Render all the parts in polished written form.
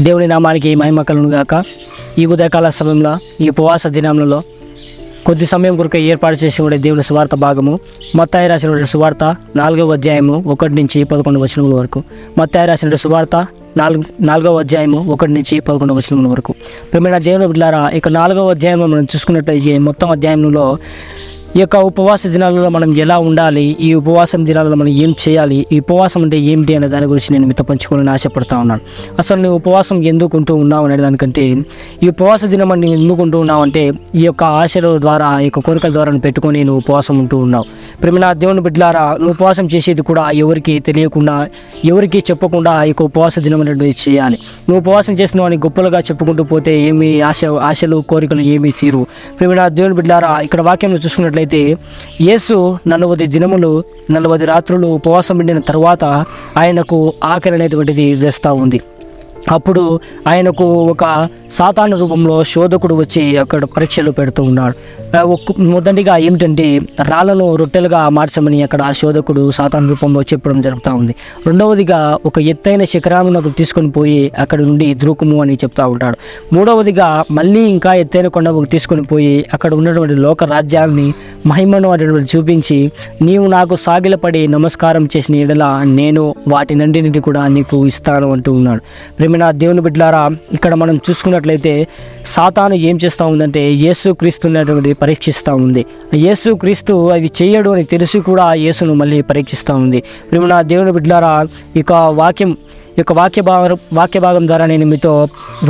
దేవుని నామానికి మహిమ కలుగును గాక. ఈ ఉదయకాల సమయంలో ఈ ఉపవాస దినములలో కొద్ది సమయం కొరకు ఏర్పాటు చేసిన దేవుని సువార్త భాగము మత్తయి రాసిన సువార్త 4వ అధ్యాయము 1 నుంచి 11 వచనముల వరకు. మత్తయి రాసిన సువార్త 4వ అధ్యాయము 1 నుంచి 11 వచనముల వరకు. ప్రియమైన దేవుని బిడ్డలారా, ఇక 4వ అధ్యాయంలో మనం చూసుకున్నట్లయితే మొత్తం అధ్యాయంలో ఈ యొక్క ఉపవాస దినాలలో మనం ఎలా ఉండాలి, ఈ ఉపవాసం దినాలలో మనం ఏం చేయాలి, ఈ ఉపవాసం అంటే ఏమిటి అనే దాని గురించి నేను మీతో పంచుకోవాలని ఆశపడతా ఉన్నాను. అసలు నువ్వు ఉపవాసం ఎందుకు ఉంటూ ఉన్నావు అనే దానికంటే, ఈ ఉపవాస దినం అని ఎందుకు ఉంటూ ఉన్నావు అంటే ఈ యొక్క ఆశల ద్వారా, ఈ యొక్క కోరికల ద్వారా పెట్టుకొని నువ్వు ఉపవాసం ఉంటూ ఉన్నావు. ప్రేమ దేవుని బిడ్డలారా, నువ్వు ఉపవాసం చేసేది కూడా ఎవరికి తెలియకుండా, ఎవరికి చెప్పకుండా ఈ యొక్క ఉపవాస దినం అనేది చేయాలి. నువ్వు ఉపవాసం చేసిన వాడిని గొప్పలుగా చెప్పుకుంటూ పోతే ఏమి ఆశలు కోరికలు ఏమీ తీరు. ప్రేమ దేవుని బిడ్డలారా, ఇక్కడ వాక్యం చూసుకున్నట్లయితే యేసు 40 దినములు 40 రాత్రులు ఉపవాసం ఉండిన తర్వాత ఆయనకు ఆకలి అనేటువంటిది వేస్తూ ఉంది. అప్పుడు ఆయనకు ఒక సాతాను రూపంలో శోధకుడు వచ్చి అక్కడ పరీక్షలు పెడుతూ ఉన్నాడు. మొదటిగా ఏమిటంటే రాళ్లను రొట్టెలుగా మార్చమని అక్కడ ఆ శోధకుడు సాతాను రూపంలో చెప్పడం జరుగుతూ ఉంది. రెండవదిగా ఒక ఎత్తైన శిఖరామునకు తీసుకొని పోయి అక్కడ నుండి ద్రూకుము అని చెప్తా ఉంటాడు. మూడవదిగా మళ్ళీ ఇంకా ఎత్తైన కొండకు తీసుకొని పోయి అక్కడ ఉన్నటువంటి లోక రాజ్యాన్ని మహిమను అనేటువంటి చూపించి, నీవు నాకు సాగిలపడి నమస్కారం చేసిన ఎడల నేను వాటినంటిని కూడా నీకు ఇస్తాను అంటూ ఉన్నాడు. ప్రేమైన దేవుని బిడ్డలారా, ఇక్కడ మనం చూసుకున్నట్లయితే సాతాను ఏం చేస్తూ ఉందంటే యేసు క్రీస్తున్నటువంటి పరీక్షిస్తూ ఉంది. యేసు క్రీస్తు అవి చేయడు అని తెలిసి కూడా యేసును మళ్ళీ పరీక్షిస్తూ ఉంది. ప్రేమైన దేవుని బిడ్డలారా, వాక్య భాగం ద్వారా నేను మీతో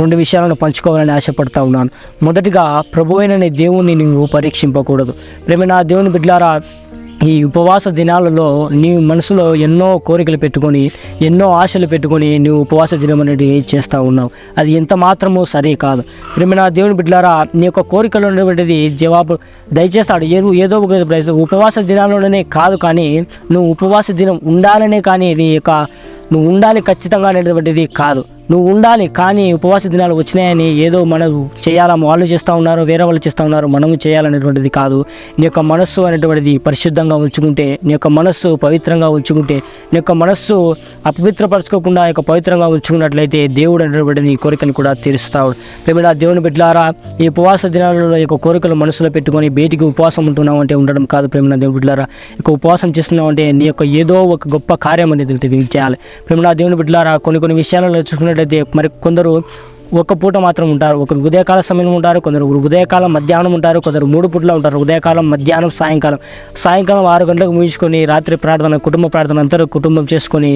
2 విషయాలను పంచుకోవాలని ఆశపడతా ఉన్నాను. మొదటిగా, ప్రభువైన దేవుణ్ణి నువ్వు పరీక్షింపకూడదు. ప్రేమైన దేవుని బిడ్డలారా, ఈ ఉపవాస దినాలలో నీ మనసులో ఎన్నో కోరికలు పెట్టుకొని, ఎన్నో ఆశలు పెట్టుకొని నువ్వు ఉపవాస దినం అనేది చేస్తూ ఉన్నావు. అది ఎంత మాత్రమూ సరే కాదు. ప్రేమైన దేవుని బిడ్డలారా, నీ యొక్క కోరికలు అనేటువంటిది జవాబు దయచేస్తాడు. ఏదో ఒక ఉపవాస దినాల్లోనే కాదు, కానీ నువ్వు ఉపవాస దినం ఉండాలనే, కానీ ఇది నువ్వు ఉండాలి ఖచ్చితంగా అనేటువంటిది కాదు. నువ్వు ఉండాలి, కానీ ఉపవాస దినాలు వచ్చినాయని ఏదో మనం చేయాలా, వాళ్ళు చేస్తూ ఉన్నారు, వేరే వాళ్ళు చేస్తూ ఉన్నారు, మనము చేయాలనేటువంటిది కాదు. నీ యొక్క మనస్సు అనేటువంటిది పరిశుద్ధంగా ఉంచుకుంటే, నీ యొక్క మనస్సు పవిత్రంగా ఉంచుకుంటే, నీ యొక్క మనస్సు అపవిత్రపరచుకోకుండా పవిత్రంగా ఉంచుకున్నట్లయితే దేవుడు అనేటువంటి నీ కోరికను కూడా తీరుస్తాడు. ప్రేమ దేవుని బిడ్డలారా, ఈ ఉపవాస దినాలలో ఈ కోరికలు మనసులో పెట్టుకొని బయటికి ఉపవాసం ఉంటున్నావు అంటే ఉండడం కాదు. ప్రేమ దేవుని బిడ్డలారా, ఉపవాసం చేస్తున్నావు అంటే నీ యొక్క ఏదో ఒక గొప్ప కార్యం అనేది చేయాలి. ప్రేమ దేవుని బిడ్డలారా, కొన్ని విషయాలలో చూసుకున్నట్లయితే మరి కొందరు ఒక పూట మాత్రం ఉంటారు, ఒకరు ఉదయకాల సమయం ఉంటారు, కొందరు ఉదయకాలం మధ్యాహ్నం ఉంటారు, కొందరు 3 పూటలా ఉంటారు, ఉదయకాలం మధ్యాహ్నం సాయంకాలం 6 గంటలకు ముగించుకొని రాత్రి ప్రార్థన, కుటుంబ ప్రార్థన అందరూ కుటుంబం చేసుకొని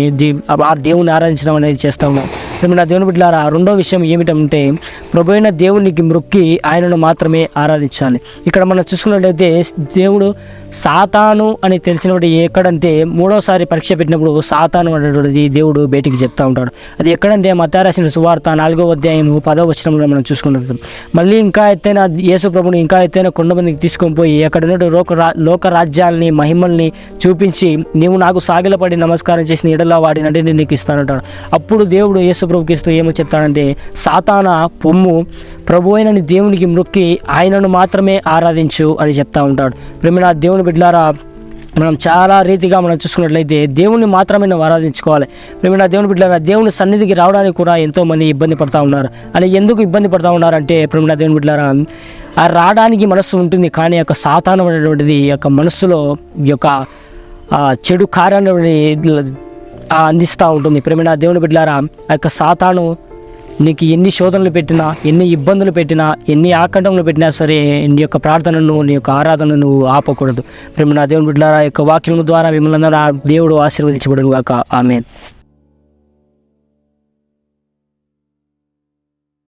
ఆ దేవుని ఆరాధించడం అనేది చేస్తూ ఉన్నాం. నా దేవుని బిడ్డలారా, రెండో విషయం ఏమిటంటే ప్రభువైన దేవునికి మొక్కి ఆయనను మాత్రమే ఆరాధించాలి. ఇక్కడ మనం చూసుకున్నట్లయితే దేవుడు సాతాను అని తెలిసినప్పుడు ఎక్కడంటే 3వసారి పరీక్ష పెట్టినప్పుడు సాతాను అనేటువంటిది దేవుడు బయటికి చెప్తా ఉంటాడు. అది ఎక్కడంటే మత్తయి రాసిన సువార్త 4వ అధ్యాయం 10వ వచనంలో మనం చూసుకుంటాం. మళ్ళీ ఇంకా ఎత్తైన యేసు ప్రభుని ఇంకా ఎత్తైన కొండ మీదకి తీసుకొని పోయి అక్కడ ఉన్న లోక రాజ్యాలని మహిమల్ని చూపించి, నీవు నాకు సాగిలపడి నమస్కారం చేసిన ఎడల వాటినంటే నేను నీకు ఇస్తానంటాడు. అప్పుడు దేవుడు యేసు ప్రభుకి ఇస్తూ ఏమో చెప్తాడంటే, సాతానా పొమ్ము, ప్రభు అయిన దేవునికి మొక్కి ఆయనను మాత్రమే ఆరాధించు అని చెప్తా ఉంటాడు. ప్రేమ దేవుని బిడ్డలారా, మనం చాలా రీతిగా మనం చూసుకున్నట్లయితే దేవుని మాత్రమే నువ్వు ఆరాధించుకోవాలి. ప్రేమ దేవుని బిడ్డలారా, దేవుని సన్నిధికి రావడానికి కూడా ఎంతోమంది ఇబ్బంది పడుతూ ఉన్నారు. అలా ఎందుకు ఇబ్బంది పడుతూ ఉన్నారంటే, ప్రేమ దేవుని బిడ్డలారా, ఆ రావడానికి మనస్సు ఉంటుంది, కానీ యొక్క సాతాను అనేటువంటిది యొక్క మనస్సులో యొక్క చెడు కార్యాన్ని అందిస్తూ ఉంటుంది. ప్రేమ దేవుని బిడ్డలారా, ఆ యొక్క సాతాను నీకు ఎన్ని శోధనలు పెట్టినా, ఎన్ని ఇబ్బందులు పెట్టినా, ఎన్ని ఆకంఠములు పెట్టినా సరే నీ యొక్క ప్రార్థనను, నీ యొక్క ఆరాధనను ఆపకూడదు. ప్రేమ దేవుని బిడ్డలారా, యొక్క వాక్యం ద్వారా మిమ్మల్ని దేవుడు ఆశీర్వదించబడును గాక. ఆమేన్.